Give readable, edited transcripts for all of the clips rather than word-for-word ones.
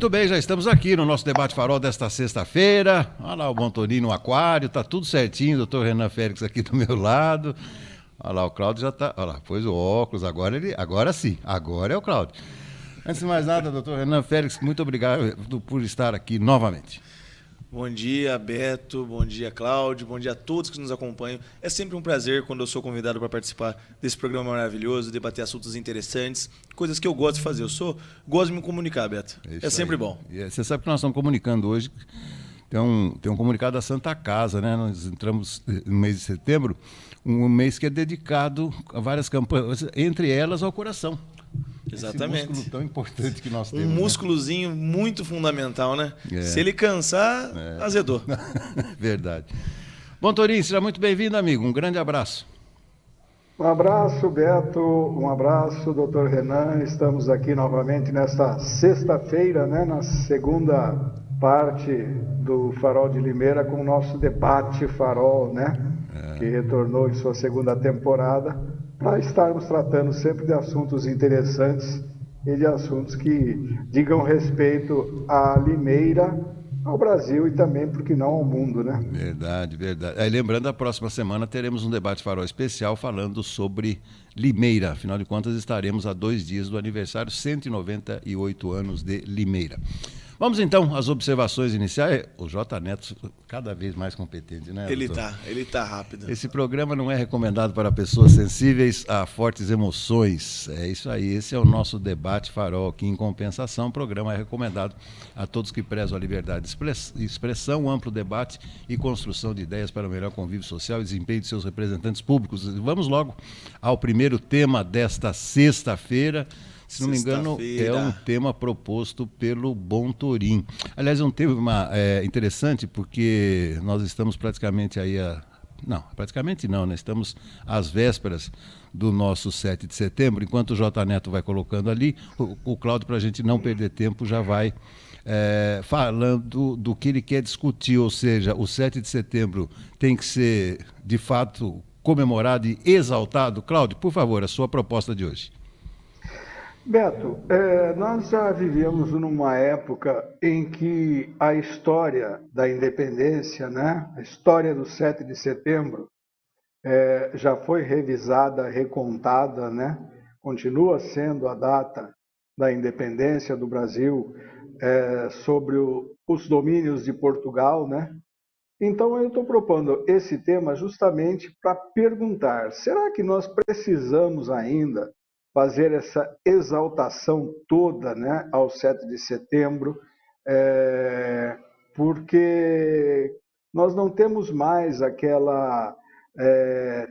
Muito bem, já estamos aqui no nosso Debate Farol desta sexta-feira. Olha lá o Bontorinho no aquário, tá tudo certinho, doutor Renan Félix aqui do meu lado. Olha lá, o Cláudio já tá, olha lá, pôs o óculos, agora sim, agora é o Cláudio. Antes de mais nada, doutor Renan Félix, muito obrigado por estar aqui novamente. Bom dia, Beto, bom dia, Cláudio, bom dia a todos que nos acompanham. É sempre um prazer quando eu sou convidado para participar desse programa maravilhoso, debater assuntos interessantes, coisas que eu gosto de fazer. Gosto de me comunicar, Beto. É sempre bom. E você sabe que nós estamos comunicando hoje, tem um comunicado da Santa Casa, né? Nós entramos no mês de setembro, um mês que é dedicado a várias campanhas, entre elas ao coração. Exatamente. Esse músculo tão importante que nós temos. Um músculozinho muito fundamental, né? Se ele cansar, azedou. Verdade. Bom, Torinho, seja muito bem-vindo, amigo. Um grande abraço. Um abraço, Beto. Um abraço, doutor Renan. Estamos aqui novamente nesta sexta-feira, né? Na segunda parte do Farol de Limeira com o nosso debate Farol, né? Que retornou em sua segunda temporada, para estarmos tratando sempre de assuntos interessantes e de assuntos que digam respeito à Limeira, ao Brasil e também, por que não, ao mundo, né? Verdade, verdade. Aí, lembrando, a próxima semana teremos um debate farol especial falando sobre Limeira. Afinal de contas, estaremos a 2 dias do aniversário, 198 anos de Limeira. Vamos então às observações iniciais. O J. Neto cada vez mais competente, né? Ele tá rápido. Esse programa não é recomendado para pessoas sensíveis a fortes emoções. É isso aí, esse é o nosso debate farol aqui. Em compensação, o programa é recomendado a todos que prezam a liberdade de expressão, amplo debate e construção de ideias para o melhor convívio social e desempenho de seus representantes públicos. Vamos logo ao primeiro tema desta sexta-feira. Se não me engano, é um tema proposto pelo Bontorinho. Aliás, é um tema interessante porque nós estamos praticamente aí praticamente não, né? Estamos às vésperas do nosso 7 de setembro. Enquanto o J. Neto vai colocando ali, o Cláudio, para a gente não perder tempo, já vai falando do que ele quer discutir. Ou seja, o 7 de setembro tem que ser, de fato, comemorado e exaltado. Cláudio, por favor, a sua proposta de hoje. Beto, nós já vivíamos numa época em que a história da independência, né, a história do 7 de setembro, já foi revisada, recontada, né, continua sendo a data da independência do Brasil sobre os domínios de Portugal, né? Então eu estou propondo esse tema justamente para perguntar, será que nós precisamos ainda fazer essa exaltação toda, né, ao 7 de setembro, porque nós não temos mais aquela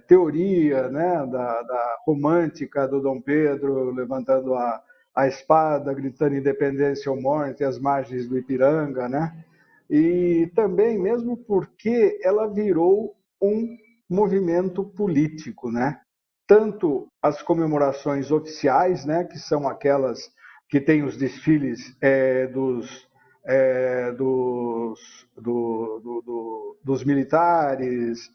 teoria, né, da romântica do Dom Pedro levantando a espada, gritando independência ou morte às margens do Ipiranga, né? E também mesmo porque ela virou um movimento político, né? Tanto as comemorações oficiais, né, que são aquelas que têm os desfiles dos militares,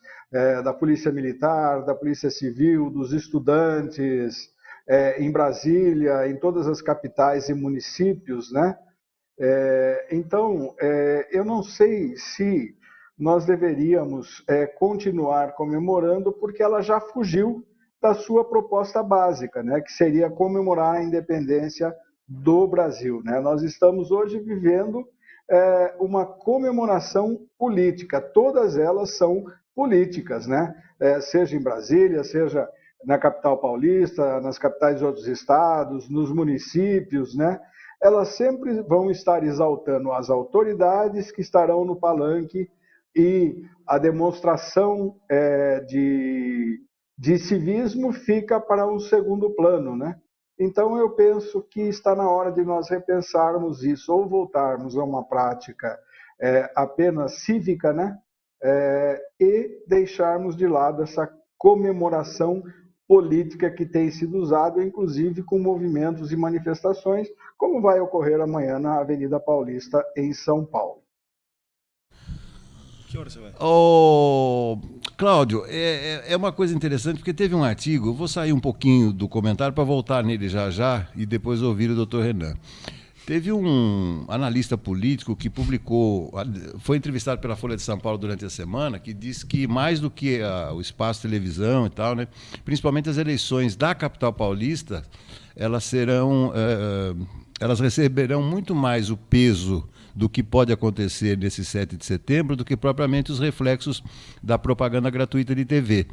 da Polícia Militar, da Polícia Civil, dos estudantes, em Brasília, em todas as capitais e municípios, né? Então, eu não sei se nós deveríamos continuar comemorando, porque ela já fugiu da sua proposta básica, né, que seria comemorar a independência do Brasil, né? Nós estamos hoje vivendo uma comemoração política, todas elas são políticas, né? Seja em Brasília, seja na capital paulista, nas capitais de outros estados, nos municípios, né? Elas sempre vão estar exaltando as autoridades que estarão no palanque e a demonstração de civismo fica para um segundo plano, né? Então eu penso que está na hora de nós repensarmos isso, ou voltarmos a uma prática apenas cívica, né? E deixarmos de lado essa comemoração política que tem sido usada, inclusive com movimentos e manifestações, como vai ocorrer amanhã na Avenida Paulista, em São Paulo. Que hora você vai? Cláudio, é uma coisa interessante, porque teve um artigo, eu vou sair um pouquinho do comentário para voltar nele já já e depois ouvir o doutor Renan. Teve um analista político que publicou, foi entrevistado pela Folha de São Paulo durante a semana, que disse que mais do que o espaço televisão e tal, né, principalmente as eleições da capital paulista, elas receberão muito mais o peso do que pode acontecer nesse 7 de setembro do que propriamente os reflexos da propaganda gratuita de TV.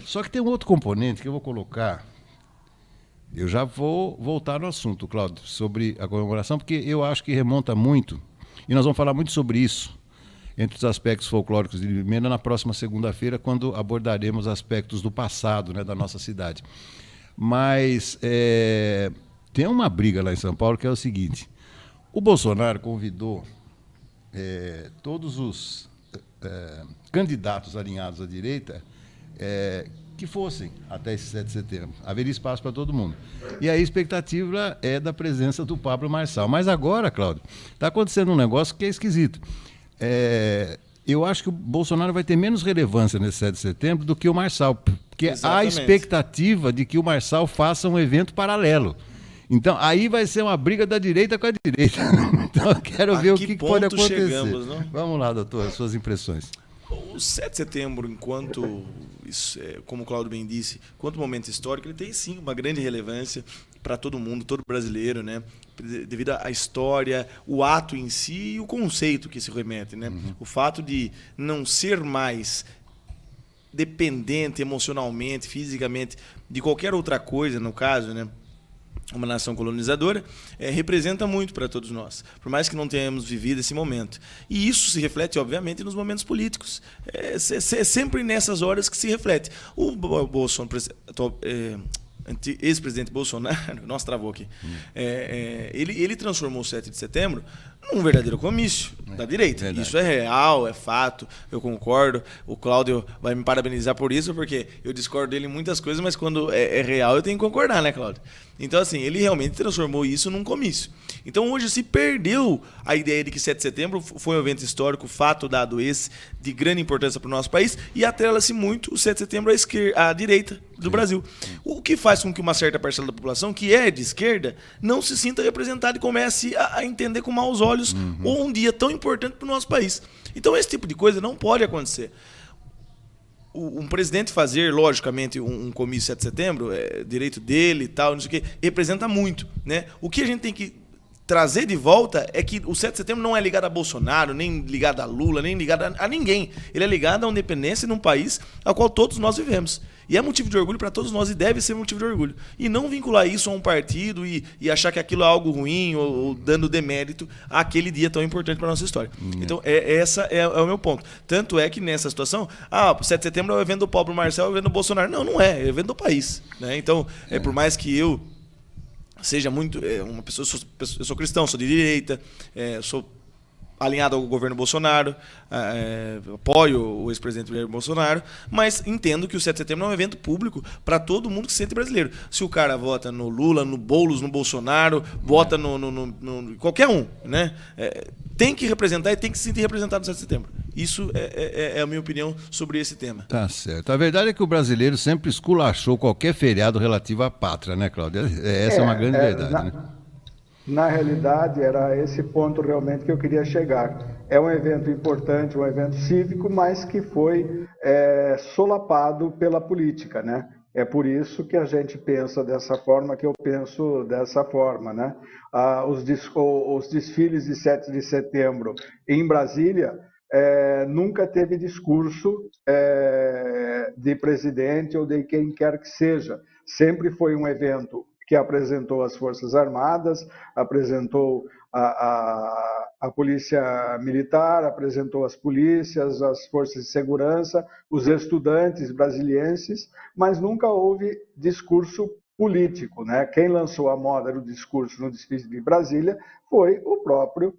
Só que tem um outro componente que eu vou colocar. Eu já vou voltar no assunto, Cláudio, sobre a comemoração, porque eu acho que remonta muito, e nós vamos falar muito sobre isso, entre os aspectos folclóricos de Limeira, na próxima segunda-feira, quando abordaremos aspectos do passado, né, da nossa cidade. Mas tem uma briga lá em São Paulo que é o seguinte: o Bolsonaro convidou todos os candidatos alinhados à direita que fossem até esse 7 de setembro. Haveria espaço para todo mundo. E a expectativa é da presença do Pablo Marçal. Mas agora, Cláudio, está acontecendo um negócio que é esquisito. Eu acho que o Bolsonaro vai ter menos relevância nesse 7 de setembro do que o Marçal, porque há a expectativa de que o Marçal faça um evento paralelo. Então, aí vai ser uma briga da direita com a direita. Então, eu quero ver o que pode acontecer. Chegamos, não? Vamos lá, doutor, as suas impressões. O 7 de setembro, como o Cláudio bem disse, enquanto momento histórico, ele tem sim uma grande relevância para todo mundo, todo brasileiro, né? Devido à história, o ato em si e o conceito que se remete, né? Uhum. O fato de não ser mais dependente emocionalmente, fisicamente, de qualquer outra coisa, no caso, né? Uma nação colonizadora, representa muito para todos nós, por mais que não tenhamos vivido esse momento. E isso se reflete, obviamente, nos momentos políticos. É sempre nessas horas que se reflete. O Bolsonaro, ex-presidente Bolsonaro, nossa, travou aqui, ele transformou o 7 de setembro num verdadeiro comício da direita. Verdade. Isso é real, é fato, eu concordo. O Cláudio vai me parabenizar por isso, porque eu discordo dele em muitas coisas, mas quando é real eu tenho que concordar, né, Cláudio? Então, assim, ele realmente transformou isso num comício. Então, hoje se perdeu a ideia de que 7 de setembro foi um evento histórico, fato dado esse, de grande importância para o nosso país, e atrela-se muito o 7 de setembro à direita do Brasil. O que faz com que uma certa parcela da população, que é de esquerda, não se sinta representada e comece a entender com maus olhos um dia tão importante para o nosso país. Então, esse tipo de coisa não pode acontecer. Um presidente fazer, logicamente, um comício 7 de setembro, direito dele e tal, não sei o quê, representa muito, né? O que a gente tem que trazer de volta é que o 7 de setembro não é ligado a Bolsonaro, nem ligado a Lula, nem ligado a ninguém. Ele é ligado à independência num país ao qual todos nós vivemos. E é motivo de orgulho para todos nós e deve ser motivo de orgulho. E não vincular isso a um partido e achar que aquilo é algo ruim ou dando demérito àquele dia tão importante para a nossa história. Então, essa é o meu ponto. Tanto é que nessa situação, 7 de setembro é o evento do Pablo Marçal, é o evento do Bolsonaro. Não é. É o evento do país. Né? Então, por mais que eu seja muito uma pessoa, eu sou cristão, sou de direita, sou alinhado ao governo Bolsonaro, apoio o ex-presidente Bolsonaro, mas entendo que o 7 de setembro é um evento público para todo mundo que se sente brasileiro. Se o cara vota no Lula, no Boulos, no Bolsonaro, vota no qualquer um, né? Tem que representar e tem que se sentir representado no 7 de setembro. Isso é a minha opinião sobre esse tema. Tá certo. A verdade é que o brasileiro sempre esculachou qualquer feriado relativo à pátria, né, Cláudia? Essa é uma grande verdade, né? Na realidade, era esse ponto realmente que eu queria chegar. É um evento importante, um evento cívico, mas que foi solapado pela política, né? É por isso que a gente pensa dessa forma, que eu penso dessa forma, né? Os desfiles de 7 de setembro em Brasília nunca teve discurso de presidente ou de quem quer que seja. Sempre foi um evento que apresentou as Forças Armadas, apresentou a Polícia Militar, apresentou as polícias, as forças de segurança, os estudantes brasilienses, mas nunca houve discurso político, né? Quem lançou a moda do discurso no desfile de Brasília foi o próprio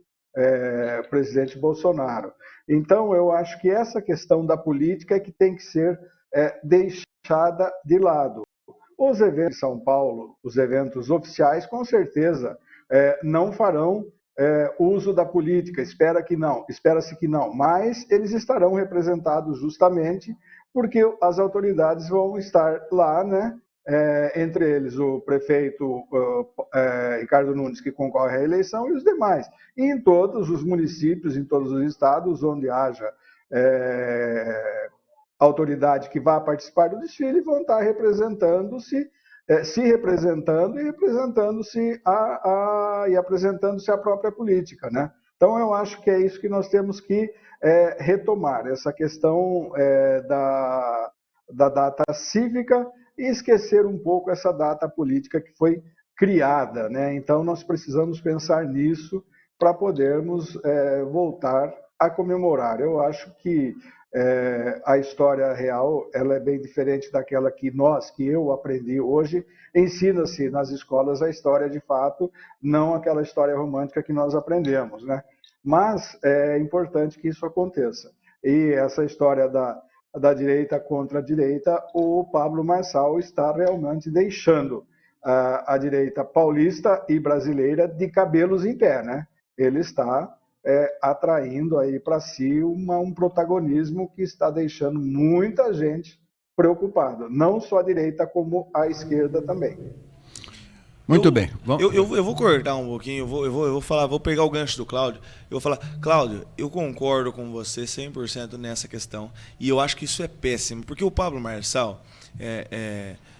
presidente Bolsonaro. Então, eu acho que essa questão da política é que tem que ser deixada de lado. Os eventos em São Paulo, os eventos oficiais, com certeza não farão uso da política, espera-se que não, mas eles estarão representados justamente porque as autoridades vão estar lá, né, entre eles o prefeito Ricardo Nunes, que concorre à eleição, e os demais. E em todos os municípios, em todos os estados onde haja autoridade que vá participar do desfile, vão estar representando-se, se representando e representando-se e apresentando-se à própria política, né? Então, eu acho que é isso que nós temos que retomar, essa questão da data cívica e esquecer um pouco essa data política que foi criada, né? Então, nós precisamos pensar nisso para podermos voltar a comemorar. Eu acho que a história real ela é bem diferente daquela que eu aprendi hoje. Ensina-se nas escolas a história de fato, não aquela história romântica que nós aprendemos, né? Mas é importante que isso aconteça. E essa história da direita contra a direita, o Pablo Marçal está realmente deixando a direita paulista e brasileira de cabelos em pé, né? Ele está atraindo aí para si um protagonismo que está deixando muita gente preocupada, não só a direita como a esquerda também. Muito bem. Eu vou cortar um pouquinho, eu vou falar, vou pegar o gancho do Cláudio. Eu vou falar, Cláudio, eu concordo com você 100% nessa questão. E eu acho que isso é péssimo, porque o Pablo Marçal,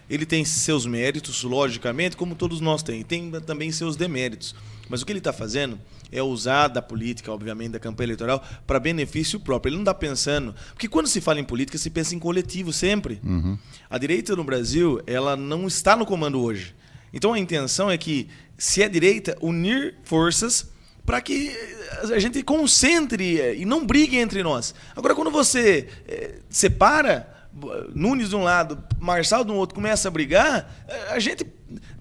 ele tem seus méritos, logicamente, como todos nós temos. Tem também seus deméritos. Mas o que ele está fazendo é usar da política, obviamente, da campanha eleitoral, para benefício próprio. Ele não está pensando... Porque quando se fala em política, se pensa em coletivo sempre. Uhum. A direita no Brasil, ela não está no comando hoje. Então a intenção é que, se é direita, unir forças para que a gente concentre e não brigue entre nós. Agora, quando você separa, Nunes de um lado, Marçal do outro, começa a brigar, a gente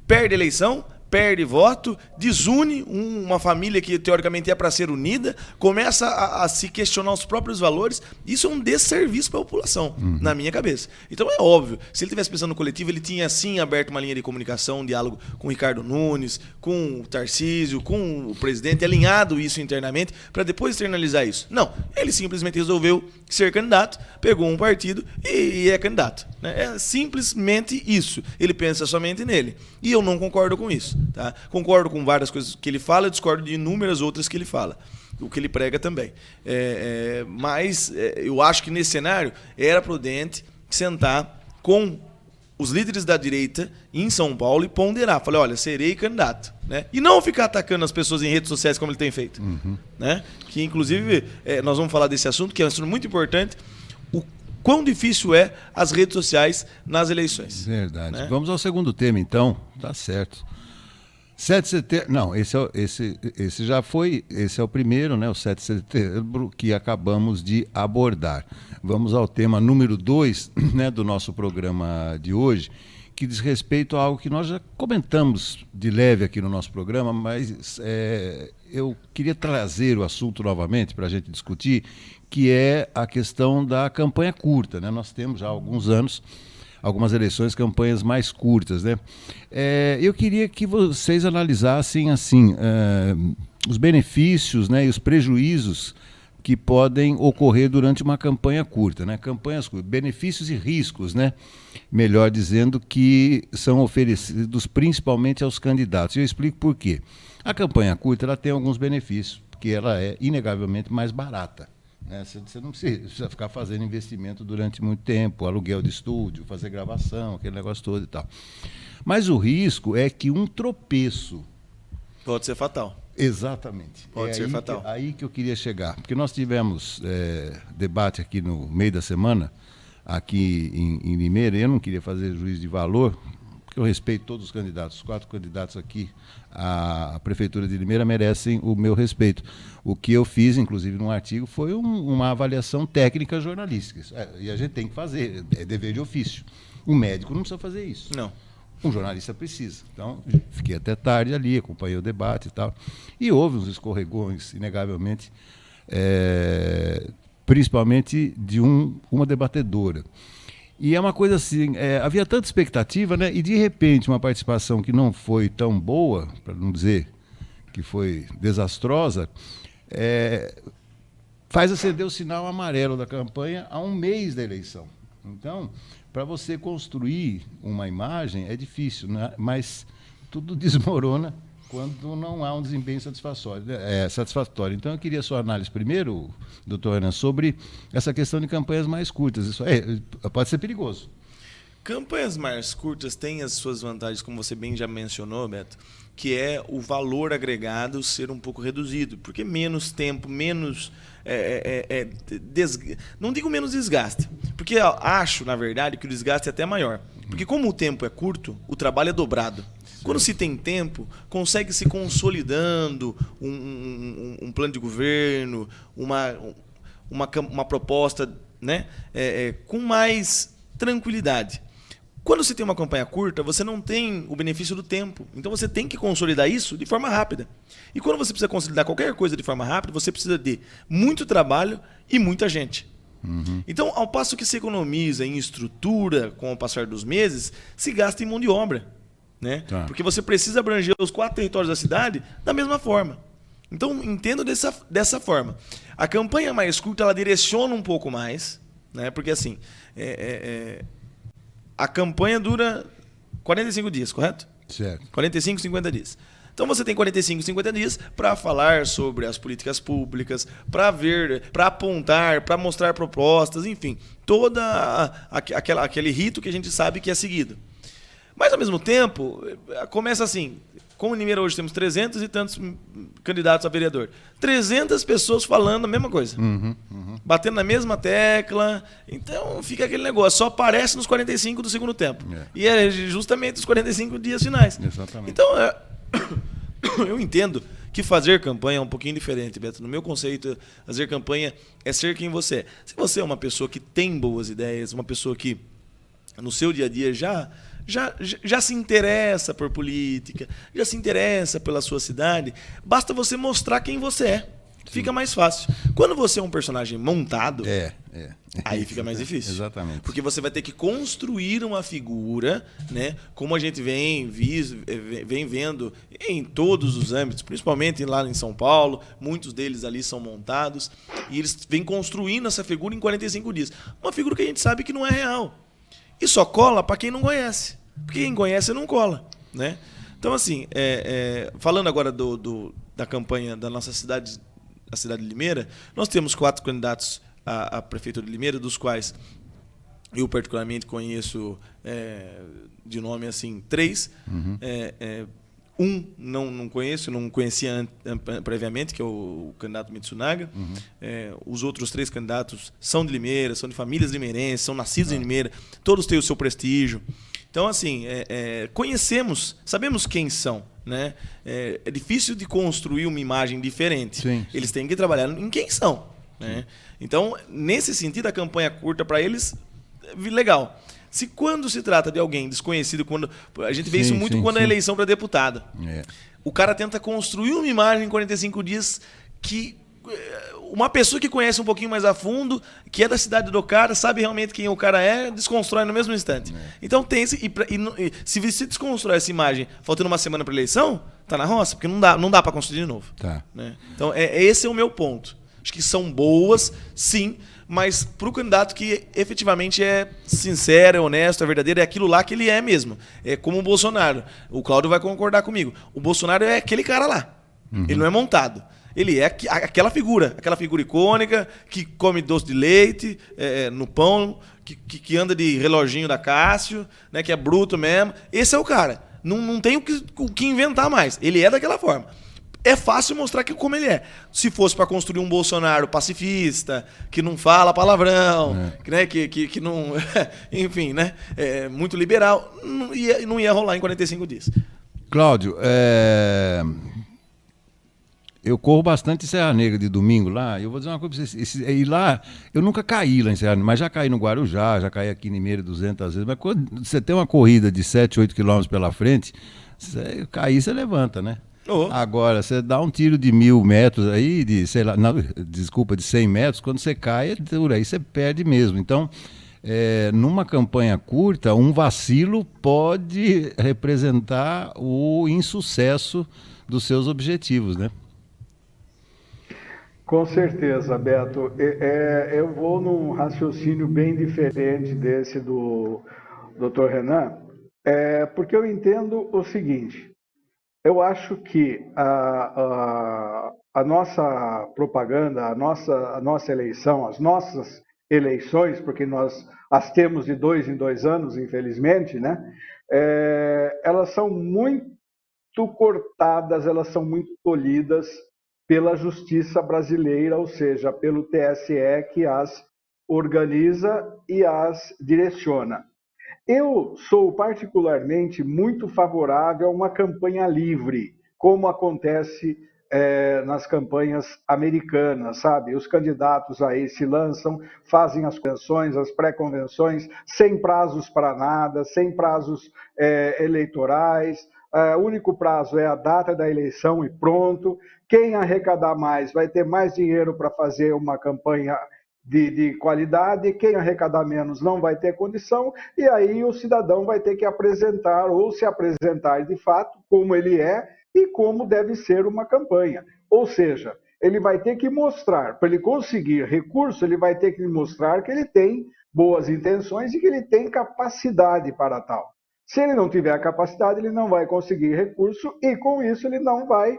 perde a eleição, perde voto, desune uma família que teoricamente é para ser unida, começa a se questionar os próprios valores. Isso é um desserviço para a população, na minha cabeça. Então é óbvio, se ele estivesse pensando no coletivo, ele tinha sim aberto uma linha de comunicação, um diálogo com o Ricardo Nunes, com o Tarcísio, com o presidente, alinhado isso internamente, para depois externalizar isso. Não, ele simplesmente resolveu ser candidato, pegou um partido e é candidato, né? É simplesmente isso. Ele pensa somente nele. E eu não concordo com isso. Tá? Concordo com várias coisas que ele fala, discordo de inúmeras outras que ele fala, o que ele prega também. Mas eu acho que nesse cenário era prudente sentar com os líderes da direita em São Paulo e ponderar. Falei, olha, serei candidato. Né? E não ficar atacando as pessoas em redes sociais como ele tem feito. Né? Que, inclusive, nós vamos falar desse assunto, que é um assunto muito importante. O quão difícil é as redes sociais nas eleições. Verdade. Né? Vamos ao segundo tema, então. Tá certo. 7 de setembro, não, esse já foi, esse é o primeiro, né, o 7 de setembro que acabamos de abordar. Vamos ao tema número 2, né, do nosso programa de hoje, que diz respeito a algo que nós já comentamos de leve aqui no nosso programa, mas eu queria trazer o assunto novamente para a gente discutir, que é a questão da campanha curta, né? Nós temos já há alguns anos algumas eleições, campanhas mais curtas, né? Eu queria que vocês analisassem assim os benefícios, né, e os prejuízos que podem ocorrer durante uma campanha curta, né? Campanhas curtas, benefícios e riscos, né? Melhor dizendo, que são oferecidos principalmente aos candidatos. E eu explico por quê. A campanha curta ela tem alguns benefícios, porque ela é inegavelmente mais barata. Você não precisa ficar fazendo investimento durante muito tempo, aluguel de estúdio, fazer gravação, aquele negócio todo e tal. Mas o risco é que um tropeço... Pode ser fatal. Exatamente. Pode ser fatal. Aí que eu queria chegar. Porque nós tivemos debate aqui no meio da semana, aqui em Limeira, e eu não queria fazer juízo de valor, porque eu respeito todos os candidatos. Os 4 candidatos aqui à Prefeitura de Limeira merecem o meu respeito. O que eu fiz, inclusive, num artigo, foi uma avaliação técnica jornalística. E a gente tem que fazer, é dever de ofício. Um médico não precisa fazer isso. Não. Um jornalista precisa. Então, fiquei até tarde ali, acompanhei o debate e tal. E houve uns escorregões, inegavelmente, principalmente de uma debatedora. E é uma coisa assim, havia tanta expectativa, né? E de repente uma participação que não foi tão boa, para não dizer que foi desastrosa, faz acender o sinal amarelo da campanha a um mês da eleição. Então, para você construir uma imagem é difícil, né? Mas tudo desmorona quando não há um desempenho satisfatório. Então, eu queria a sua análise primeiro, doutor Renan, sobre essa questão de campanhas mais curtas. Isso pode ser perigoso. Campanhas mais curtas têm as suas vantagens, como você bem já mencionou, Beto, que é o valor agregado ser um pouco reduzido, porque menos tempo, menos... não digo menos desgaste, porque eu acho, na verdade, que o desgaste é até maior. Porque como o tempo é curto, o trabalho é dobrado. Quando se tem tempo, consegue se consolidando um plano de governo, uma proposta, né, com mais tranquilidade. Quando você tem uma campanha curta, você não tem o benefício do tempo. Então você tem que consolidar isso de forma rápida. E quando você precisa consolidar qualquer coisa de forma rápida, você precisa de muito trabalho e muita gente. Uhum. Então, ao passo que se economiza em estrutura com o passar dos meses, se gasta em mão de obra. Né? Tá. Porque você precisa abranger os 4 territórios da cidade da mesma forma. Então, entendo dessa forma. A campanha mais curta, ela direciona um pouco mais, né? Porque assim, a campanha dura 45 dias, correto? Certo. 45, 50 dias. Então você tem 45, 50 dias para falar sobre as políticas públicas, para apontar, para mostrar propostas, enfim, aquele rito que a gente sabe que é seguido. Mas, ao mesmo tempo, começa assim, como em Limeira hoje temos 300 e tantos candidatos a vereador. 300 pessoas falando a mesma coisa. Batendo na mesma tecla. Então, fica aquele negócio. Só aparece nos 45 do segundo tempo. E é justamente os 45 dias finais. Exatamente. Então, eu entendo que fazer campanha é um pouquinho diferente, Beto. No meu conceito, fazer campanha é ser quem você é. Se você é uma pessoa que tem boas ideias, uma pessoa que, no seu dia a dia, já se interessa por política, já se interessa pela sua cidade, basta você mostrar quem você é. Fica mais fácil. Quando você é um personagem montado, aí fica mais difícil. Exatamente. Porque você vai ter que construir uma figura, né, como a gente vem vendo em todos os âmbitos, principalmente lá em São Paulo, muitos deles ali são montados, e eles vêm construindo essa figura em 45 dias. Uma figura que a gente sabe que não é real. E só cola para quem não conhece. Porque quem conhece não cola, né? Então, assim, falando agora da campanha da nossa cidade, a cidade de Limeira, nós temos 4 candidatos à prefeitura de Limeira, dos quais eu particularmente conheço de nome assim 3. Um não conheço, não conhecia previamente, que é o candidato Mitsunaga. Os outros 3 candidatos são de Limeira, são de famílias limeirenses, são nascidos em Limeira, todos têm o seu prestígio. Então, assim, conhecemos, sabemos quem são, né? É difícil de construir uma imagem diferente. Sim. Eles têm que trabalhar em quem são, né? Então, nesse sentido, a campanha curta para eles é legal. Quando se trata de alguém desconhecido, quando a gente vê isso muito quando é eleição para deputado. O cara tenta construir uma imagem em 45 dias que uma pessoa que conhece um pouquinho mais a fundo, que é da cidade do cara, sabe realmente quem o cara é, desconstrói no mesmo instante. Então tem esse. Se você desconstrói essa imagem faltando uma semana para eleição, tá na roça, porque não dá para construir de novo. Tá. Né? Então esse é o meu ponto. Acho que são boas, sim, mas para o candidato que efetivamente é sincero, é honesto, é verdadeiro, é aquilo lá que ele é mesmo. É como o Bolsonaro. O Cláudio vai concordar comigo. O Bolsonaro é aquele cara lá. Ele não é montado. Ele é aquela figura icônica, que come doce de leite no pão, que anda de reloginho da Cássio, né, que é bruto mesmo. Esse é o cara. Não tem o que inventar mais. Ele é daquela forma. É fácil mostrar como ele é. Se fosse para construir um Bolsonaro pacifista, que não fala palavrão, né, que não... enfim, né, muito liberal, não ia rolar em 45 dias. Cláudio, eu corro bastante em Serra Negra de domingo lá. Eu vou dizer uma coisa para vocês. E lá, eu nunca caí lá em Serra Negra, mas já caí no Guarujá, já caí aqui em Limeira 200 vezes. Mas quando você tem uma corrida de 7, 8 quilômetros pela frente, cair você levanta, né? Agora, você dá um tiro de 1.000 metros aí, de 100 metros, quando você cai, aí você perde mesmo. Então, numa campanha curta, um vacilo pode representar o insucesso dos seus objetivos, né? Com certeza, Beto. Eu vou num raciocínio bem diferente desse do Dr. Renan, porque eu entendo o seguinte: eu acho que a nossa propaganda, a nossa eleição, as nossas eleições, porque nós as temos de 2 em 2 anos, infelizmente, né? Elas são muito cortadas, elas são muito tolhidas pela justiça brasileira, ou seja, pelo TSE, que as organiza e as direciona. Eu sou particularmente muito favorável a uma campanha livre, como acontece nas campanhas americanas, sabe? Os candidatos aí se lançam, fazem as convenções, as pré-convenções, sem prazos para nada, sem prazos eleitorais. O único prazo é a data da eleição e pronto. Quem arrecadar mais vai ter mais dinheiro para fazer uma campanha de qualidade, quem arrecadar menos não vai ter condição, e aí o cidadão vai ter que apresentar, ou se apresentar de fato, como ele é e como deve ser uma campanha. Ou seja, ele vai ter que mostrar, para ele conseguir recurso, ele vai ter que mostrar que ele tem boas intenções e que ele tem capacidade para tal. Se ele não tiver a capacidade, ele não vai conseguir recurso e, com isso, ele não vai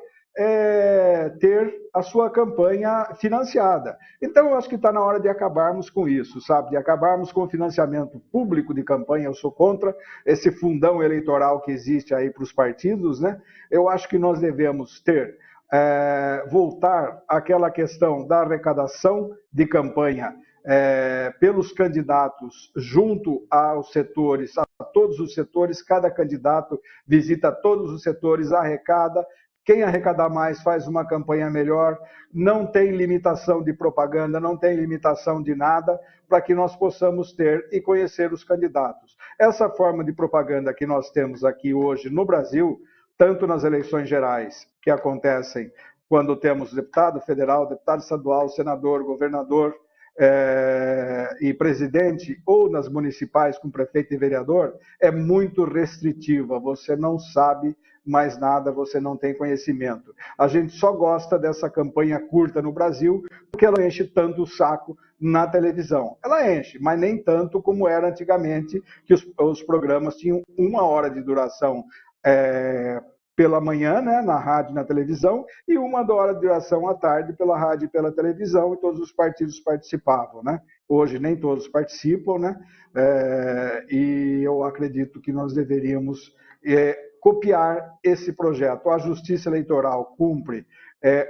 ter a sua campanha financiada. Então, eu acho que está na hora de acabarmos com isso, sabe? De acabarmos com o financiamento público de campanha. Eu sou contra esse fundão eleitoral que existe aí para os partidos, né? Eu acho que nós devemos voltar àquela questão da arrecadação de campanha pelos candidatos junto aos setores, a todos os setores. Cada candidato visita todos os setores, arrecada. Quem arrecadar mais faz uma campanha melhor, não tem limitação de propaganda, não tem limitação de nada, para que nós possamos ter e conhecer os candidatos. Essa forma de propaganda que nós temos aqui hoje no Brasil, tanto nas eleições gerais, que acontecem quando temos deputado federal, deputado estadual, senador, governador e presidente, ou nas municipais com prefeito e vereador, é muito restritiva. Você não sabe mais nada, você não tem conhecimento. A gente só gosta dessa campanha curta no Brasil porque ela enche tanto o saco na televisão. Ela enche, mas nem tanto como era antigamente, que os programas tinham 1 hora de duração pela manhã, né, na rádio e na televisão, e 1 hora de duração à tarde pela rádio e pela televisão, e todos os partidos participavam, né? Hoje nem todos participam, né? E eu acredito que nós deveríamos copiar esse projeto. A Justiça Eleitoral cumpre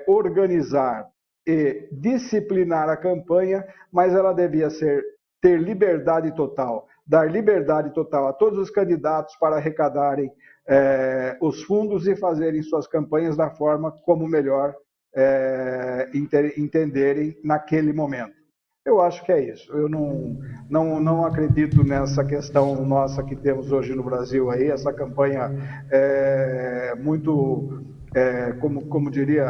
organizar e disciplinar a campanha, mas ela devia ter liberdade total, dar liberdade total a todos os candidatos para arrecadarem os fundos e fazerem suas campanhas da forma como melhor entenderem naquele momento. Eu acho que é isso. Eu não acredito nessa questão nossa que temos hoje no Brasil aí, essa campanha muito, como diria,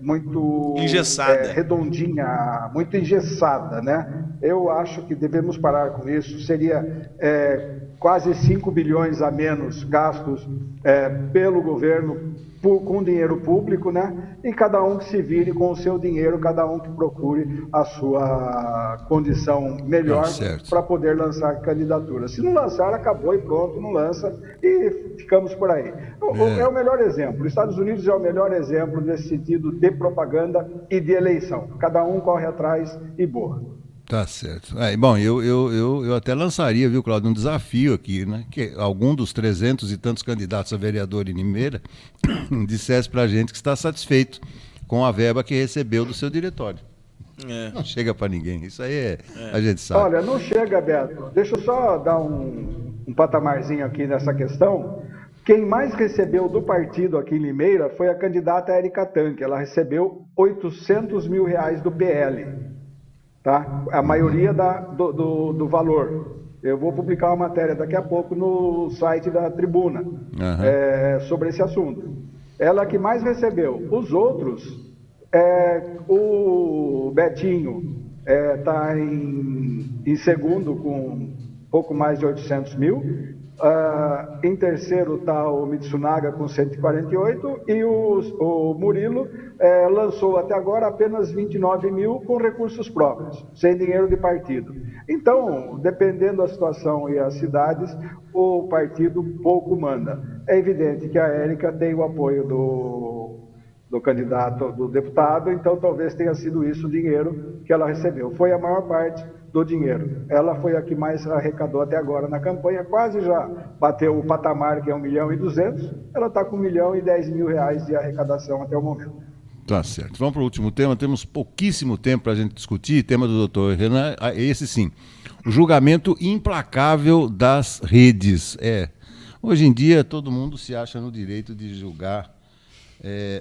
muito engessada, redondinha, muito engessada, né? Eu acho que devemos parar com isso. Seria quase 5 bilhões a menos gastos pelo governo com dinheiro público, né? E cada um que se vire com o seu dinheiro, cada um que procure a sua condição melhor para poder lançar candidatura. Se não lançar, acabou e pronto, não lança e ficamos por aí. É o melhor exemplo. Os Estados Unidos é o melhor exemplo nesse sentido de propaganda e de eleição. Cada um corre atrás e boa. Tá certo. Bom, eu até lançaria, viu, Cláudio, um desafio aqui, né? Que algum dos 300 e tantos candidatos a vereador em Limeira dissesse pra gente que está satisfeito com a verba que recebeu do seu diretório. Não chega para ninguém, isso aí a gente sabe. Olha, não chega, Beto. Deixa eu só dar um patamarzinho aqui nessa questão. Quem mais recebeu do partido aqui em Limeira foi a candidata Érica Tanque. Ela recebeu R$800 mil do PL. Tá? A maioria do valor. Eu vou publicar uma matéria daqui a pouco no site da Tribuna sobre esse assunto. Ela que mais recebeu. Os outros, o Betinho está em segundo com pouco mais de 800 mil. Em terceiro está o Mitsunaga com 148 e o Murilo lançou até agora apenas 29 mil com recursos próprios, sem dinheiro de partido. Então, dependendo da situação e as cidades, o partido pouco manda. É evidente que a Érica tem o apoio do candidato, do deputado, então talvez tenha sido isso o dinheiro que ela recebeu. Foi a maior parte do dinheiro. Ela foi a que mais arrecadou até agora na campanha, quase já bateu o patamar que é 1.200.000, ela está com 1.010.000 reais de arrecadação até o momento. Tá certo. Vamos para o último tema, temos pouquíssimo tempo para a gente discutir, tema do doutor Renan, esse sim, o julgamento implacável das redes. Hoje em dia todo mundo se acha no direito de julgar,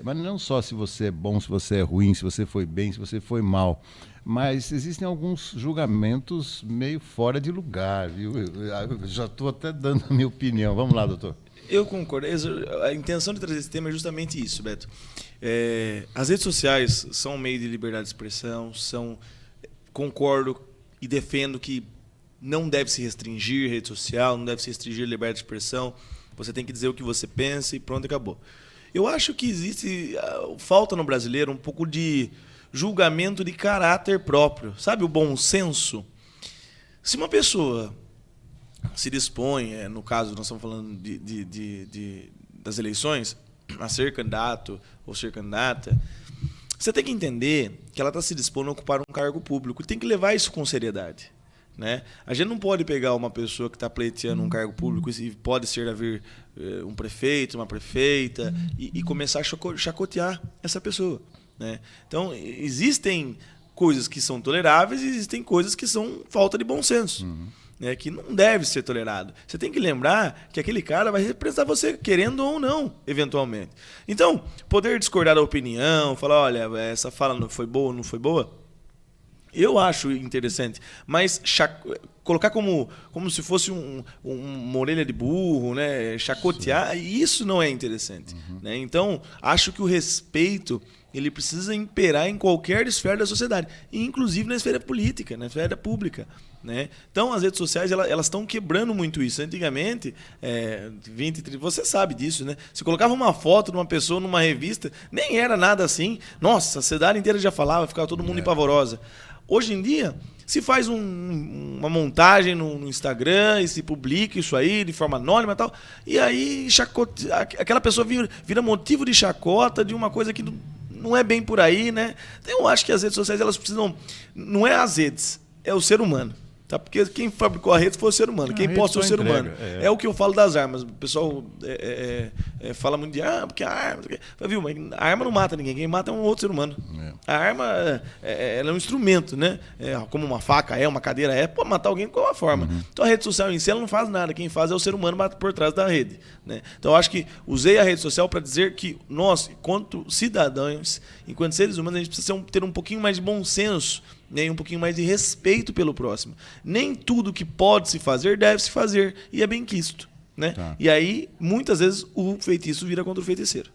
mas não só se você é bom, se você é ruim, se você foi bem, se você foi mal, mas existem alguns julgamentos meio fora de lugar, viu? Eu já estou até dando a minha opinião. Vamos lá, doutor. Eu concordo. A intenção de trazer esse tema é justamente isso, Beto. As redes sociais são um meio de liberdade de expressão, concordo e defendo que não deve se restringir rede social, não deve se restringir liberdade de expressão. Você tem que dizer o que você pensa e pronto, acabou. Eu acho que falta no brasileiro um pouco de julgamento de caráter próprio, sabe, o bom senso. Se uma pessoa se dispõe, no caso nós estamos falando das eleições, a ser candidato ou ser candidata, você tem que entender que ela está se dispondo a ocupar um cargo público e tem que levar isso com seriedade. Né? A gente não pode pegar uma pessoa que está pleiteando um cargo público e pode ser haver um prefeito, uma prefeita e começar a chacotear essa pessoa. Né? Então, existem coisas que são toleráveis e existem coisas que são falta de bom senso. Né, que não deve ser tolerado. Você tem que lembrar que aquele cara vai representar você, querendo ou não, eventualmente. Então, poder discordar da opinião, falar, olha, essa fala não foi boa ou não foi boa, eu acho interessante, mas colocar como se fosse uma orelha de burro, né? Chacotear, isso não é interessante. Né? Então, acho que o respeito ele precisa imperar em qualquer esfera da sociedade, inclusive na esfera política, na esfera pública. Né? Então, as redes sociais elas estão quebrando muito isso. Antigamente, 20, 30, você sabe disso, né? Se colocava uma foto de uma pessoa numa revista, nem era nada assim. Nossa, a cidade inteira já falava, ficava todo mundo empavorosa. Hoje em dia, se faz uma montagem no Instagram e se publica isso aí de forma anônima e tal, e aí aquela pessoa vira motivo de chacota de uma coisa que não é bem por aí, né? Então, eu acho que as redes sociais elas precisam... Não é as redes, é o ser humano. Tá? Porque quem fabricou a rede foi o ser humano. Quem posta é o ser humano. É o que eu falo das armas. O pessoal fala muito de porque a arma... Viu, mas a arma não mata ninguém. Quem mata é um outro ser humano. A arma ela é um instrumento, né? Como uma faca uma cadeira pode matar alguém de qualquer forma. Então a rede social em si ela não faz nada. Quem faz é o ser humano por trás da rede. Né? Então eu acho que usei a rede social para dizer que nós, enquanto cidadãos, enquanto seres humanos, a gente precisa ter um pouquinho mais de bom senso, né, um pouquinho mais de respeito pelo próximo. Nem tudo que pode se fazer deve se fazer, e é bem quisto. Né? Tá. E aí, muitas vezes, o feitiço vira contra o feiticeiro.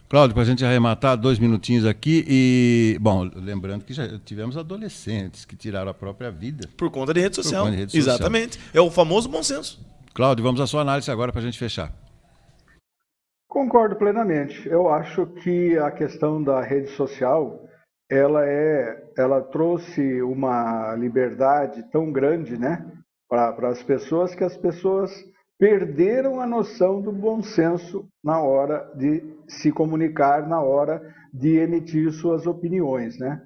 Cláudio, para a gente arrematar 2 minutinhos aqui, bom, lembrando que já tivemos adolescentes que tiraram a própria vida. Por conta de rede social. Exatamente. É o famoso bom senso. Cláudio, vamos à sua análise agora para a gente fechar. Concordo plenamente. Eu acho que a questão da rede social... ela trouxe uma liberdade tão grande, né, para as pessoas, que as pessoas perderam a noção do bom senso na hora de se comunicar, na hora de emitir suas opiniões, né?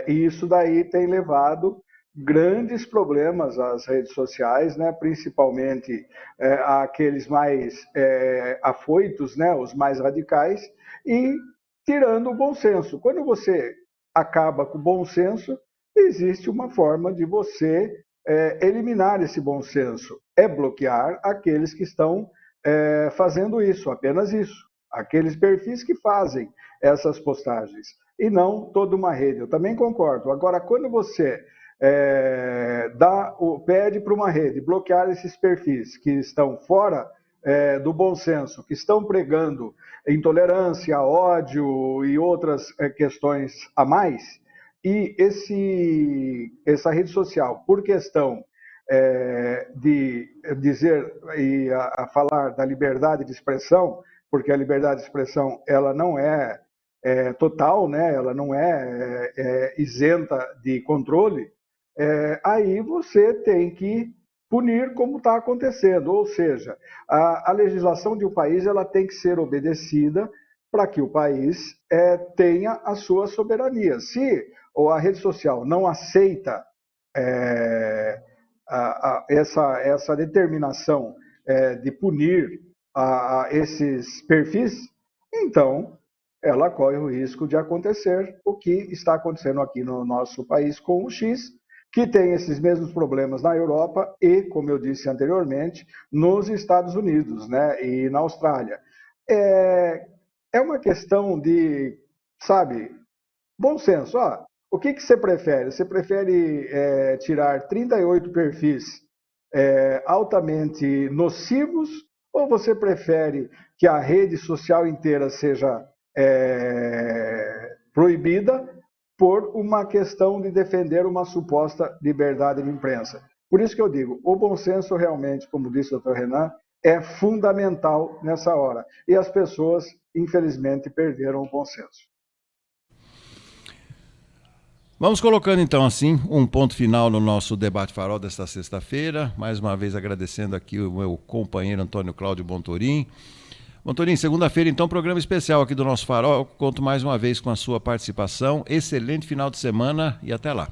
E isso daí tem levado grandes problemas às redes sociais, né, principalmente àqueles mais afoitos, né, os mais radicais, e tirando o bom senso. Quando você acaba com o bom senso, existe uma forma de você eliminar esse bom senso. É bloquear aqueles que estão fazendo isso, apenas isso. Aqueles perfis que fazem essas postagens. E não toda uma rede. Eu também concordo. Agora, quando você pede para uma rede bloquear esses perfis que estão fora do bom senso, que estão pregando intolerância, ódio e outras questões a mais, e essa rede social, por questão de dizer e a falar da liberdade de expressão, porque a liberdade de expressão ela não é total, né? Ela não é isenta de controle, aí você tem que punir como está acontecendo, ou seja, a legislação de um país ela tem que ser obedecida para que o país tenha a sua soberania. Se ou a rede social não aceita essa determinação de punir esses perfis, então ela corre o risco de acontecer o que está acontecendo aqui no nosso país com o X, que tem esses mesmos problemas na Europa e, como eu disse anteriormente, nos Estados Unidos, né, e na Austrália. É uma questão de, sabe, bom senso. O que você prefere? Você prefere tirar 38 perfis altamente nocivos ou você prefere que a rede social inteira seja proibida por uma questão de defender uma suposta liberdade de imprensa? Por isso que eu digo, o bom senso realmente, como disse o Dr. Renan, é fundamental nessa hora. E as pessoas, infelizmente, perderam o bom senso. Vamos colocando então assim um ponto final no nosso debate farol desta sexta-feira. Mais uma vez agradecendo aqui o meu companheiro Antônio Cláudio Bontorin. Bontorin, segunda-feira então programa especial aqui do nosso farol. Eu conto mais uma vez com a sua participação. Excelente final de semana e até lá.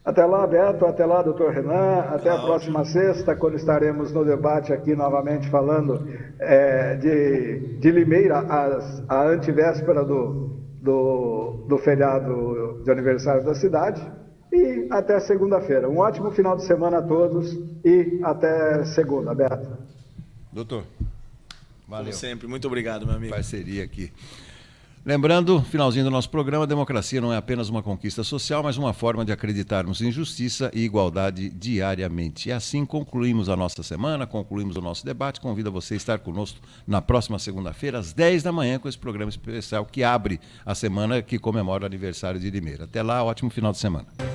Até lá, Beto, até lá, doutor Renan, até a próxima sexta, quando estaremos no debate aqui novamente falando de Limeira, a antivéspera do feriado de aniversário da cidade. E até segunda-feira. Um ótimo final de semana a todos e até segunda, Beto. Doutor, valeu. Como sempre, muito obrigado, meu amigo. Parceria aqui. Lembrando, finalzinho do nosso programa, a democracia não é apenas uma conquista social, mas uma forma de acreditarmos em justiça e igualdade diariamente. E assim concluímos a nossa semana, concluímos o nosso debate. Convido você a estar conosco na próxima segunda-feira, às 10 da manhã, com esse programa especial que abre a semana que comemora o aniversário de Limeira. Até lá, ótimo final de semana.